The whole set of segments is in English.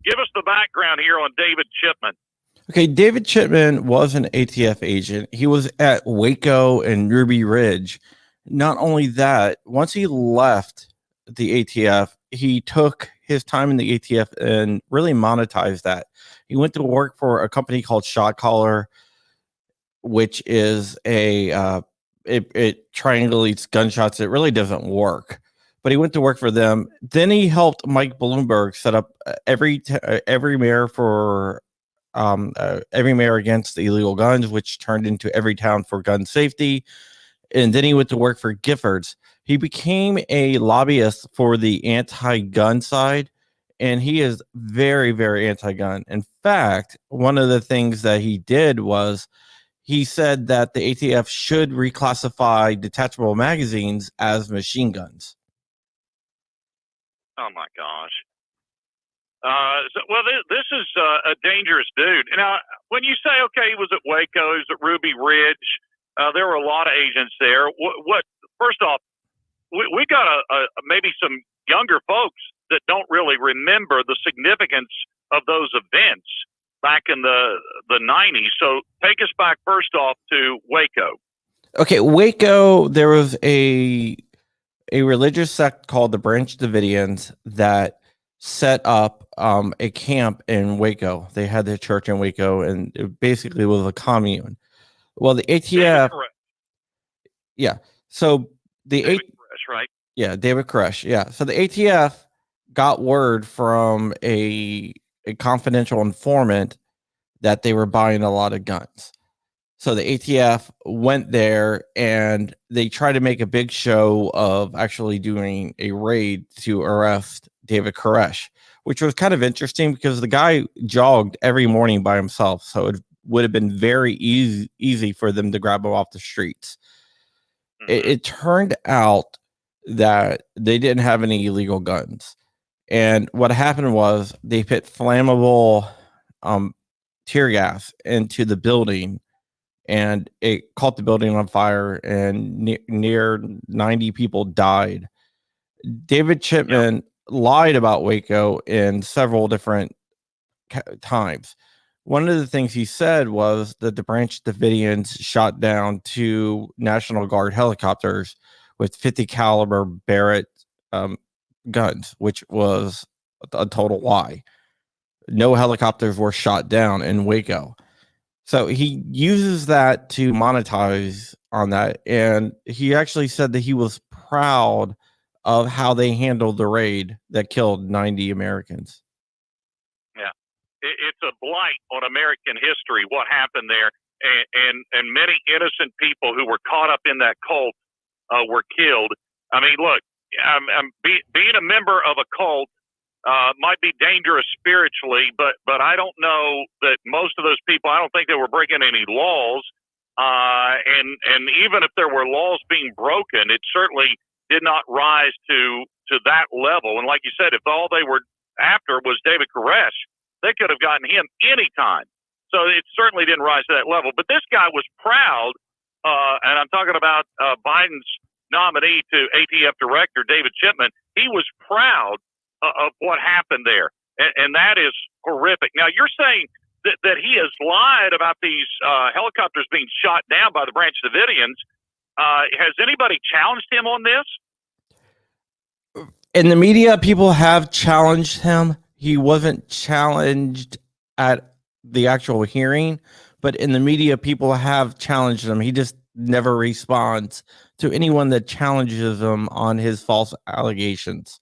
Give us the background here on David Chipman. Okay, David Chitman was an ATF agent. He was at Waco and Ruby Ridge. Not only that, once he left the ATF, he took his time in the ATF and really monetized that. He went to work for a company called Shot Caller, which is it triangulates gunshots. It really doesn't work, but he went to work for them. Then he helped Mike Bloomberg set up every mayor for every mayor against illegal guns, which turned into every town for gun safety. And then he went to work for Giffords. He became a lobbyist for the anti-gun side, and he is very, very anti-gun. In fact, one of the things that he did was he said that the ATF should reclassify detachable magazines as machine guns. Oh my gosh. This is a dangerous dude. Now, when you say, okay, he was at Waco, he was at Ruby Ridge, there were a lot of agents there. First off, we got maybe some younger folks that don't really remember the significance of those events back in the 90s. So take us back first off to Waco. Okay, Waco, there was a religious sect called the Branch Davidians that set up a camp in Waco. They had their church in Waco, and it basically was a commune. Well, the ATF, yeah. So David Koresh, right? Yeah, David Koresh. Yeah. So the ATF got word from a confidential informant that they were buying a lot of guns. So the ATF went there and they tried to make a big show of actually doing a raid to arrest David Koresh, which was kind of interesting because the guy jogged every morning by himself. So it would have been very easy for them to grab him off the streets. Mm-hmm. It turned out that they didn't have any illegal guns. And what happened was they put flammable tear gas into the building, and it caught the building on fire, and near 90 people died. David Chipman lied about Waco in several different times. One of the things he said was that the Branch Davidians shot down 2 National Guard helicopters with 50 caliber Barrett guns, which was a total lie. No helicopters were shot down in Waco. So he uses that to monetize on that. And he actually said that he was proud of how they handled the raid that killed 90 Americans. Yeah. It's a blight on American history, what happened there. And many innocent people who were caught up in that cult were killed. I mean, look, being a member of a cult might be dangerous spiritually, but I don't know that most of those people, I don't think they were breaking any laws. And even if there were laws being broken, it certainly did not rise to that level. And like you said, if all they were after was David Koresh, they could have gotten him anytime. So it certainly didn't rise to that level. But this guy was proud, and I'm talking about Biden's nominee to ATF director, David Chipman. He was proud of what happened there. And that is horrific. Now, you're saying that he has lied about these helicopters being shot down by the Branch Davidians. Has anybody challenged him on this? In the media, people have challenged him. He wasn't challenged at the actual hearing, but in the media, people have challenged him. He just never responds to anyone that challenges him on his false allegations.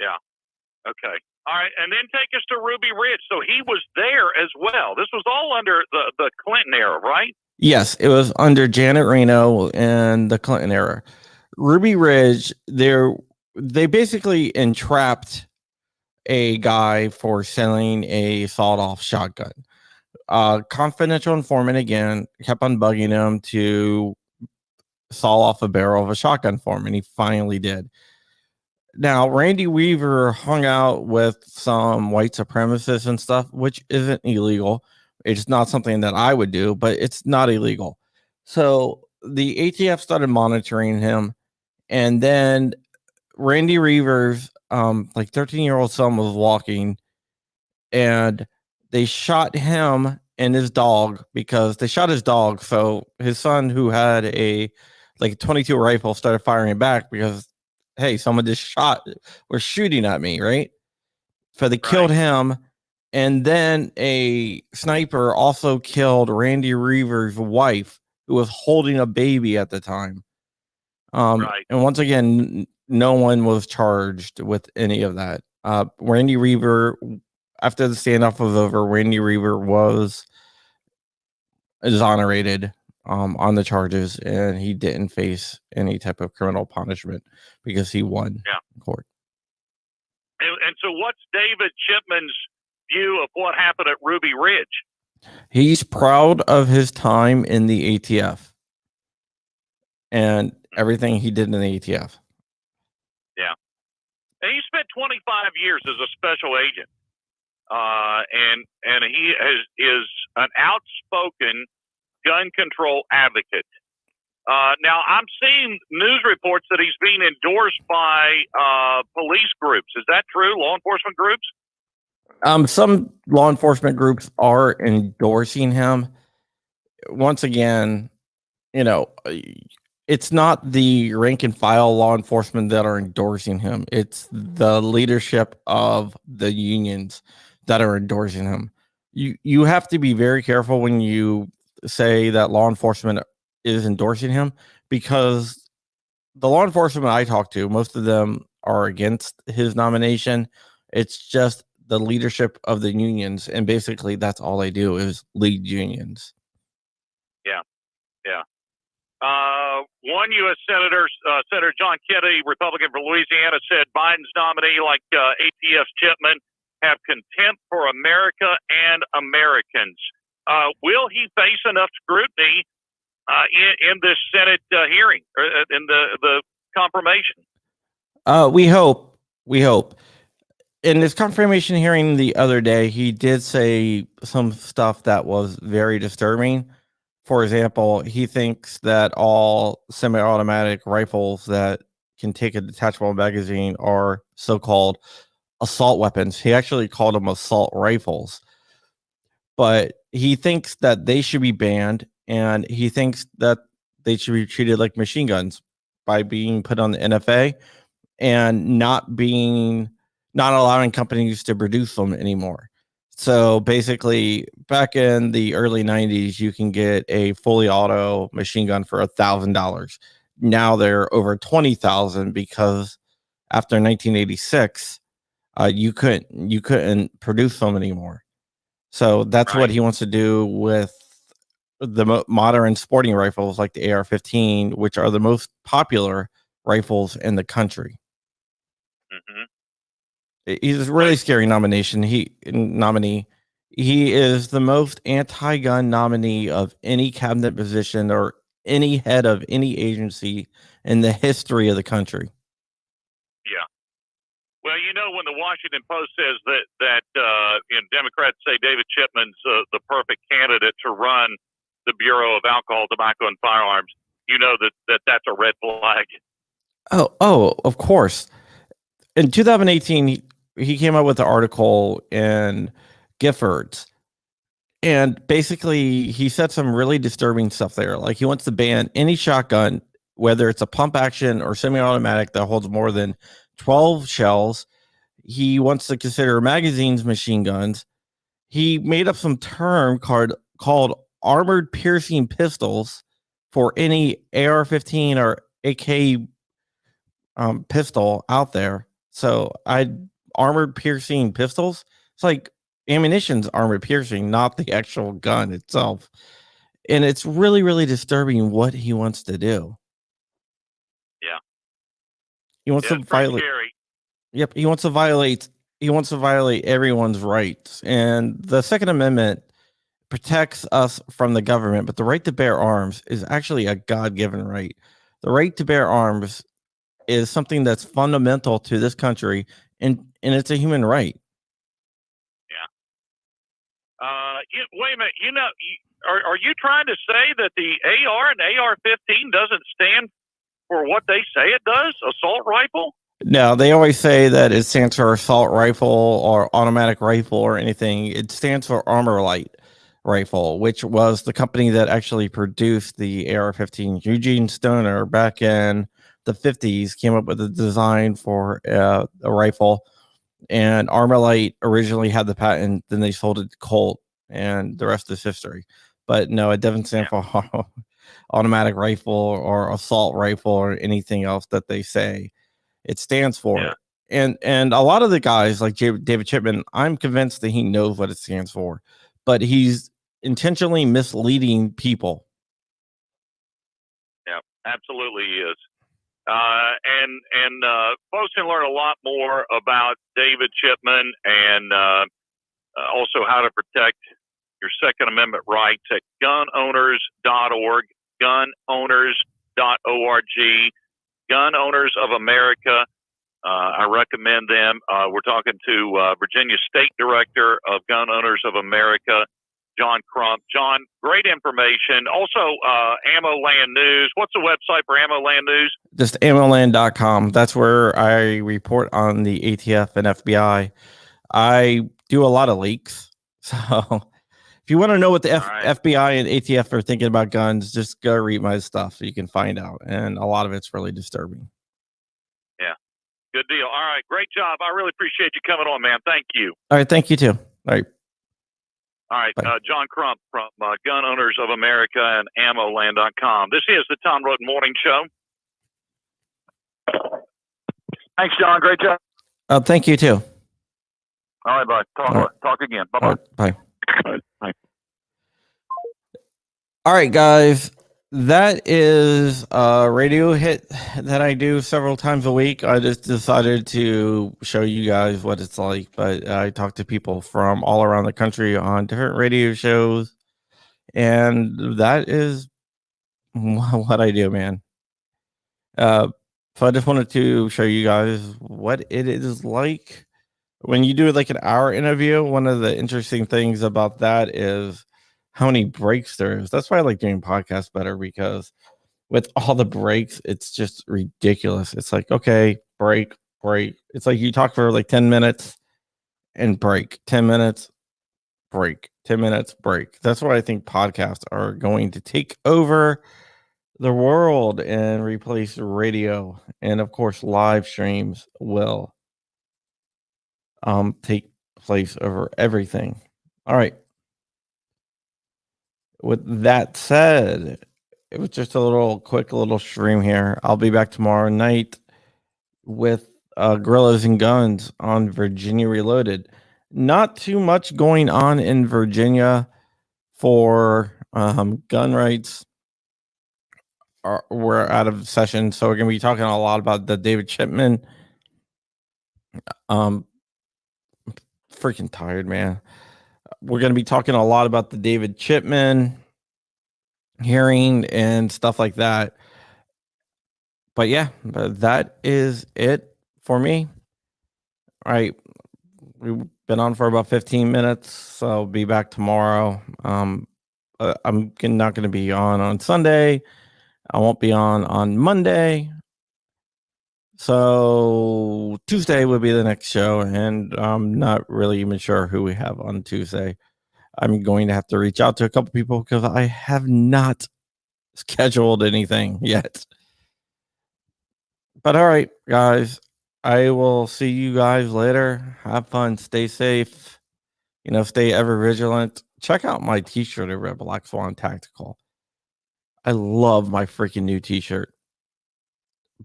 Yeah. Okay. All right. And then take us to Ruby Ridge. So he was there as well. This was all under the Clinton era, right? Yes, it was under Janet Reno and the Clinton era. Ruby Ridge, they basically entrapped a guy for selling a sawed-off shotgun. Confidential informant, again, kept on bugging him to saw off a barrel of a shotgun for him, and he finally did. Now, Randy Weaver hung out with some white supremacists and stuff, which isn't illegal. It's not something that I would do, but it's not illegal. So the ATF started monitoring him, and then Randy Weaver's like 13-year-old son was walking, and they shot him and his dog because they shot his dog. So his son, who had a 22 rifle, started firing back because, hey, someone just was shooting at me, right? So they killed him, and then a sniper also killed Randy Reaver's wife, who was holding a baby at the time. And once again, no one was charged with any of that. Randy Reaver, after the standoff was over, Randy Reaver was exonerated on the charges, and he didn't face any type of criminal punishment because he won in court. And so what's David Chipman's view of what happened at Ruby Ridge? He's proud of his time in the ATF and everything he did in the ATF. Yeah. And he spent 25 years as a special agent. And he is an outspoken gun control advocate. Now, I'm seeing news reports that he's being endorsed by police groups. Is that true? Law enforcement groups? Some law enforcement groups are endorsing him. Once again, it's not the rank and file law enforcement that are endorsing him. It's the leadership of the unions that are endorsing him. You have to be very careful when you say that law enforcement is endorsing him, because the law enforcement I talk to, most of them are against his nomination. It's just the leadership of the unions, and basically that's all they do is lead unions. Yeah. One U.S. Senator John Kennedy, Republican from Louisiana, said Biden's nominee, like ATF's Chipman, have contempt for America and Americans. Will he face enough scrutiny in this Senate hearing, or in the confirmation? We hope. In this confirmation hearing the other day, he did say some stuff that was very disturbing. For example, he thinks that all semi-automatic rifles that can take a detachable magazine are so-called assault weapons. He actually called them assault rifles. But he thinks that they should be banned, and he thinks that they should be treated like machine guns by being put on the NFA and not allowing companies to produce them anymore. So basically, back in the early 90s, you can get a fully auto machine gun for $1,000. Now they're over 20,000 because after 1986, you couldn't produce them anymore. So that's what he wants to do with the modern sporting rifles like the AR-15, which are the most popular rifles in the country. He's a really scary nominee. He is the most anti-gun nominee of any cabinet position or any head of any agency in the history of the country. Yeah. Well, when the Washington Post says that Democrats say David Chipman's the perfect candidate to run the Bureau of Alcohol, Tobacco, and Firearms, that's a red flag. Oh, of course. In 2018, he came out with an article in Giffords, and basically he said some really disturbing stuff there. Like, he wants to ban any shotgun, whether it's a pump action or semi-automatic, that holds more than 12 shells. He wants to consider magazines machine guns. He made up some term called armored piercing pistols for any AR-15 or AK pistol out there. So armored piercing pistols. It's like ammunition's armored piercing, not the actual gun itself. And it's really, really disturbing what he wants to do. Yeah. He wants to violate. Yep. He wants to violate everyone's rights. And the Second Amendment protects us from the government, but the right to bear arms is actually a God-given right. The right to bear arms is something that's fundamental to this country, and it's a human right. Yeah. Wait a minute. Are you trying to say that the AR and AR-15 doesn't stand for what they say it does? Assault rifle? No, they always say that it stands for assault rifle or automatic rifle or anything. It stands for Armor Light Rifle, which was the company that actually produced the AR-15. Eugene Stoner back in the 50s came up with a design for a rifle, and Armalite originally had the patent. Then they sold it to Colt, and the rest is history. But no, it doesn't stand for automatic rifle or assault rifle or anything else that they say it stands for. And a lot of the guys like David Chipman, I'm convinced that he knows what it stands for, but he's intentionally misleading people. Yeah, absolutely he is. And folks can learn a lot more about David Chipman and also how to protect your Second Amendment rights at gunowners.org, gunowners.org, Gun Owners of America. I recommend them. We're talking to Virginia State Director of Gun Owners of America, John Crump. John, great information. Also, Ammo Land News. What's the website for Ammo Land News? Just ammoland.com. That's where I report on the ATF and FBI. I do a lot of leaks. So if you want to know what the FBI and ATF are thinking about guns, just go read my stuff. You can find out. And a lot of it's really disturbing. Yeah. Good deal. All right. Great job. I really appreciate you coming on, man. Thank you. All right. Thank you too. All right. All right. John Crump from Gun Owners of America and AmmoLand.com. This is the Tom Roden Morning Show. Thanks, John. Great job. Thank you too. All right, bud. Talk again. Bye-bye. Bye. Bye. All right, guys. That is a radio hit that I do several times a week. I just decided to show you guys what it's like. But I talk to people from all around the country on different radio shows. And that is what I do, man. So I just wanted to show you guys what it is like when you do like an hour interview. One of the interesting things about that is how many breaks there is. That's why I like doing podcasts better, because with all the breaks, it's just ridiculous. It's like, okay, break. It's like you talk for like 10 minutes and break, 10 minutes, break, 10 minutes, break. That's why I think podcasts are going to take over the world and replace radio. And of course, live streams will take place over everything. All right. With that said, it was just a quick little stream here. I'll be back tomorrow night with Gorillas and Guns on Virginia Reloaded. Not too much going on in Virginia for gun rights. We're out of session, so we're going to be talking a lot about the David Chipman. Freaking tired, man. We're going to be talking a lot about the David Chipman hearing and stuff like that. But yeah, that is it for me. All right. We've been on for about 15 minutes, so I'll be back tomorrow. I'm not going to be on Sunday. I won't be on Monday. So Tuesday will be the next show, and I'm not really even sure who we have on Tuesday. I'm going to have to reach out to a couple people because I have not scheduled anything yet. But all right, guys, I will see you guys later. Have fun. Stay safe. Stay ever vigilant. Check out my t-shirt over at Black Swan Tactical. I love my freaking new t-shirt.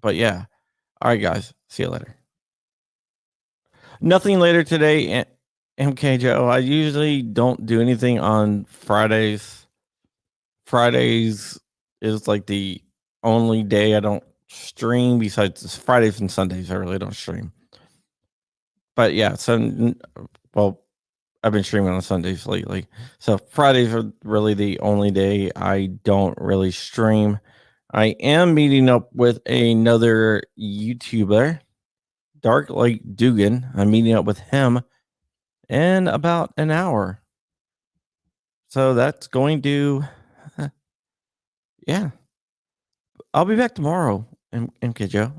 But yeah. All right, guys. See you later. Nothing later today. MK Joe, I usually don't do anything on Fridays. Fridays is like the only day I don't stream. Besides Fridays and Sundays, I really don't stream. But yeah, I've been streaming on Sundays lately. So Fridays are really the only day I don't really stream. I am meeting up with another YouTuber, Dark Lake Dugan. I'm meeting up with him in about an hour. So that's going to, yeah. I'll be back tomorrow, MK Joe.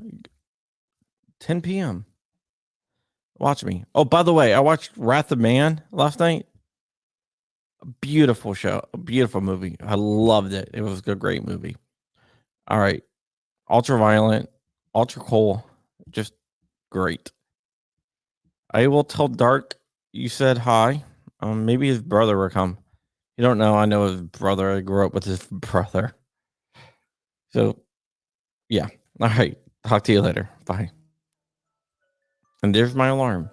10 p.m. Watch me. Oh, by the way, I watched Wrath of Man last night. A beautiful show, a beautiful movie. I loved it. It was a great movie. All right. Ultra violent, ultra cool, just great. I will tell Dark you said hi. Maybe his brother will come. You don't know. I know his brother. I grew up with his brother. So, yeah. All right. Talk to you later. Bye. And there's my alarm.